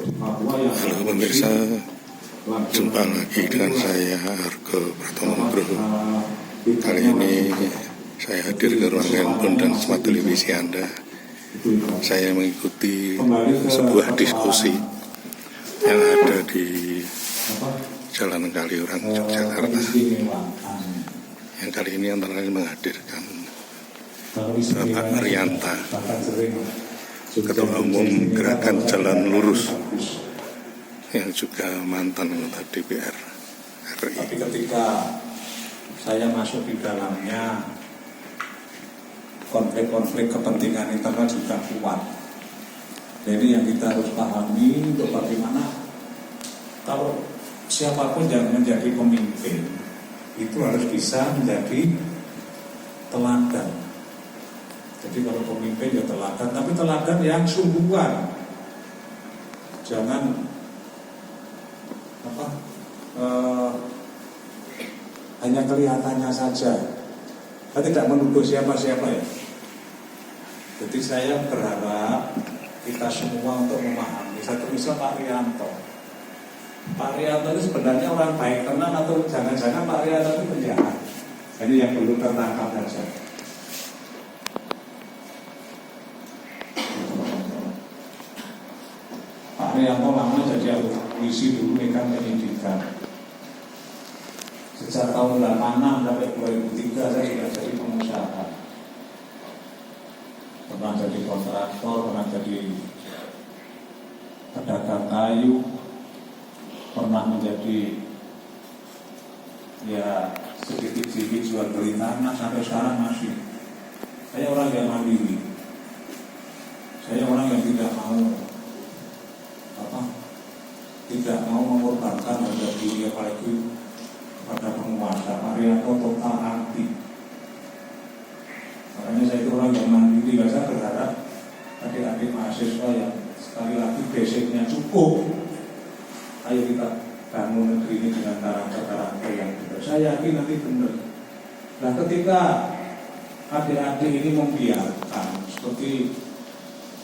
Halo pemirsa, jumpa lagi dengan saya Argo Pratomo Nugroho. Kali ini saya hadir ke ruang handphone dan smart televisi Anda. Saya mengikuti sebuah diskusi yang ada di Jalan Kaliurang, Yogyakarta. Yang kali ini antara lain menghadirkan Bapak Rianta, Ketua Umum Gerakan Jalan Lurus, yang juga mantan anggota DPR RI. Tapi ketika saya masuk di dalamnya, konflik-konflik kepentingan internal juga kuat. Jadi yang kita harus pahami untuk bagaimana kalau siapapun yang menjadi pemimpin itu harus bisa menjadi teladan. Jadi kalau pemimpin ya teladan, tapi teladan yang sungguhan. Jangan hanya kelihatannya saja. Saya tidak menuduh siapa-siapa ya. Jadi saya berharap kita semua untuk memahami. Satu misal Pak Rianto. Pak Rianto itu sebenarnya orang baik tenan atau jangan-jangan Pak Rianto itu penjahat. Ini yang perlu tertangkap saja. Pak Rianto lama jadi polisi dulu kan penyidikan. Sejak tahun 86 sampai 2003 saya sudah jadi pengusaha. Pernah jadi kontraktor, pernah jadi pedagang kayu, pernah menjadi ya sedikit-sedikit jual beli tanah, sampai sekarang masih. Saya orang yang mandiri. Saya orang yang tidak mau mengorbankan harga diri apalagi pada penguasa. Pak Rianto total anti. Makanya saya itu orang yang mandiri. Saya berharap adik-adik mahasiswa yang sekali lagi basicnya cukup, ayo kita bangun negeri ini dengan karakter yang benar. Saya yakin nanti benar. Nah ketika adik-adik ini membiarkan seperti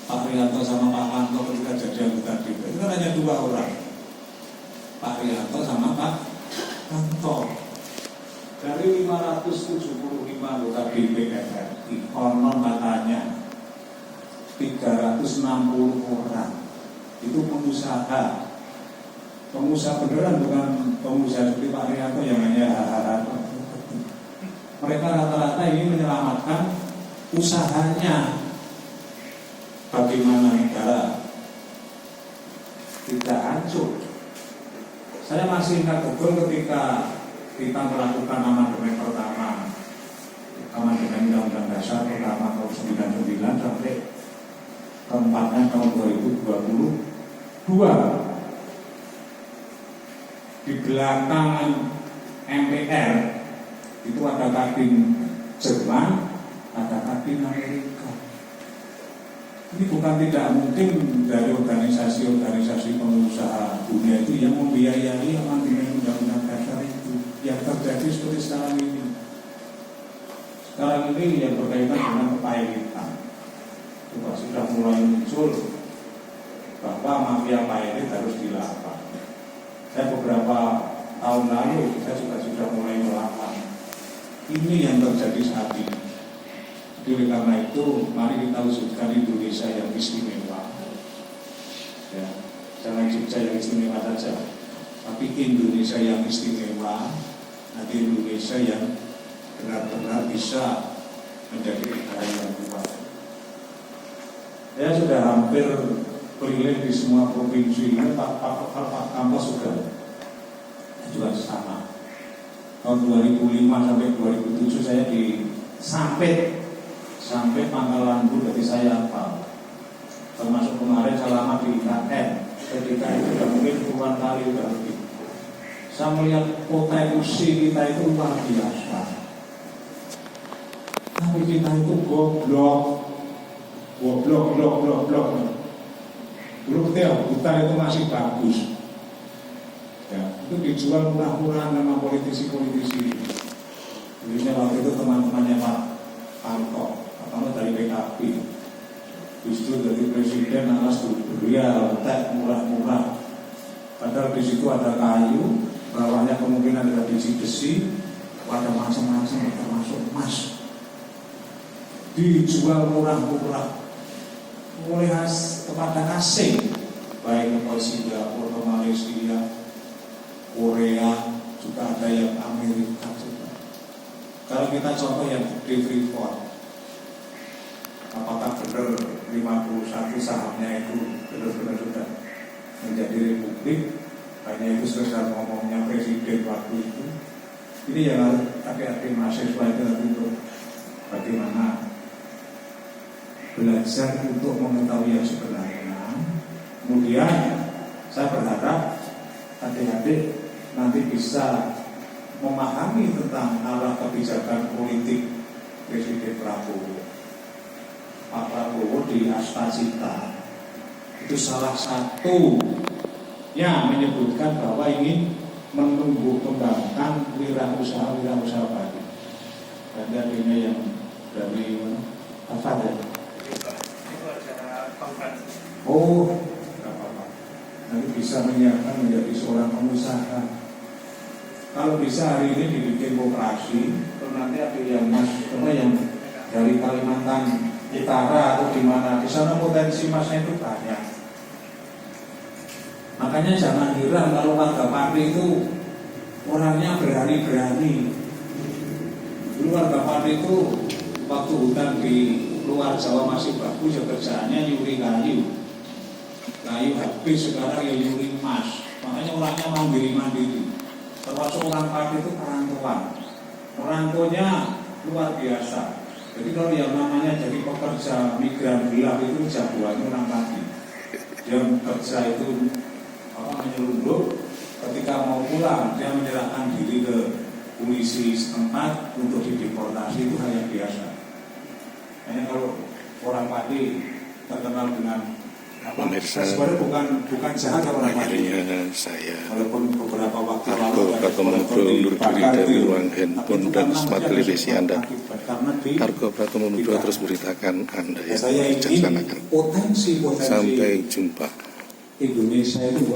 Pak Rianto sama Pak Manto ketika jadi anggota DPR itu kan hanya dua orang, Pak Rianto sama Pak Manto. Dari 575 anggota DPR RI, konon katanya 360 orang itu pengusaha beneran, bukan pengusaha seperti Pak Rianto yang hanya hahaha. Mereka rata-rata ingin menyelamatkan usahanya. Bagaimana negara tidak hancur. Saya masih ingat betul ketika kita melakukan amandemen pertama, amandemen Undang-Undang Dasar pertama tahun 99 sampai keempatnya tahun 2022. Di belakang MPR itu ada kabin Jerman, ada kabin Amerika. Ini bukan tidak mungkin dari organisasi-organisasi pengusaha dunia itu yang membiayai amandemen Undang-Undang Dasar itu. Yang terjadi seperti sekarang ini. Sekarang ini yang berkaitan dengan kepailitan. Juga sudah mulai muncul bahwa mafia pailit harus dilawan. Saya beberapa tahun lalu saya juga sudah mulai melawan. Ini yang terjadi saat ini. Jadi karena itu, mari kita wujudkan Indonesia yang istimewa. Ya, jangan Jogja yang istimewa saja, tapi Indonesia yang istimewa. Nanti Indonesia yang benar-benar bisa menjadi negara yang kuat. Saya sudah hampir keliling di semua provinsi ini. Pak Kampus juga sama. Tahun 2005 sampai 2007 saya di sampai Pangkalan Bu, jadi saya hafal. Termasuk kemarin selama di IKN, ketika itu sudah mungkin puluhan kali sudah lebih. Saya melihat potensi kita itu luar biasa. Tapi kita itu goblok. Dulu hutan itu masih bagus. Ya, itu dijual murah-murah sama politisi-politisi. Dulunya waktu itu teman-temannya Pak Anto, atau dari PKB. Justru dari presiden alas berial, tek murah-murah. Padahal di situ ada kayu, bawahnya kemungkinan ada besi, ada macam-macam termasuk emas. Dijual murah-murah oleh kepada asing, baik ke Singapura, ke Malaysia, Korea, juga ada yang Amerika juga. Kalau kita contoh yang di Freeport, apakah benar 51 sahamnya itu benar-benar sudah menjadi republik? Hanya itu sekedar ngomongnya presiden waktu itu. Ini yang harus adik-adik mahasiswa itu untuk bagaimana belajar untuk mengetahui yang sebenarnya. Kemudian saya berharap adik-adik nanti bisa memahami tentang arah kebijakan politik Presiden Prabowo. Pak Prabowo di Astacita itu salah satu yang menyebutkan bahwa ingin menumbuh kembangkan wirausaha baru. Dan adanya yang dari apa ya? Itu acara konferensi. Oh, tidak apa-apa. Nanti bisa menyiapkan menjadi seorang pengusaha. Kalau bisa hari ini dibikin koperasi, terus nanti ada yang yang dari Kalimantan Utara atau di mana, di sana potensi emasnya itu banyak. Makanya jangan heran kalau warga Pati itu orangnya berani-berani. Dulu warga Pati itu waktu hutan di luar Jawa masih bagus, ya kerjaannya nyuri kayu habis, sekarang ya nyuri emas. Makanya orangnya mandiri. Termasuk orang Pati itu perantaunya luar biasa. Jadi kalau yang namanya jadi pekerja migran gelap itu jagoannya orang Pati. Yang kerja itu menyelundup, ketika mau pulang dia menyerahkan diri ke polisi setempat untuk dideportasi, itu hal yang biasa. Hanya kalau orang Pati terkenal dengan pemirsa, sebenarnya bukan jahat orang Pati. akhirnya saya Walaupun beberapa waktu Argo Pratomo undur diri dari ruang handphone dan smart televisi Anda. Argo Pratomo terus beritakan Anda yang Saya ingin bijaksanakan. potensi Sampai jumpa. Indonesia itu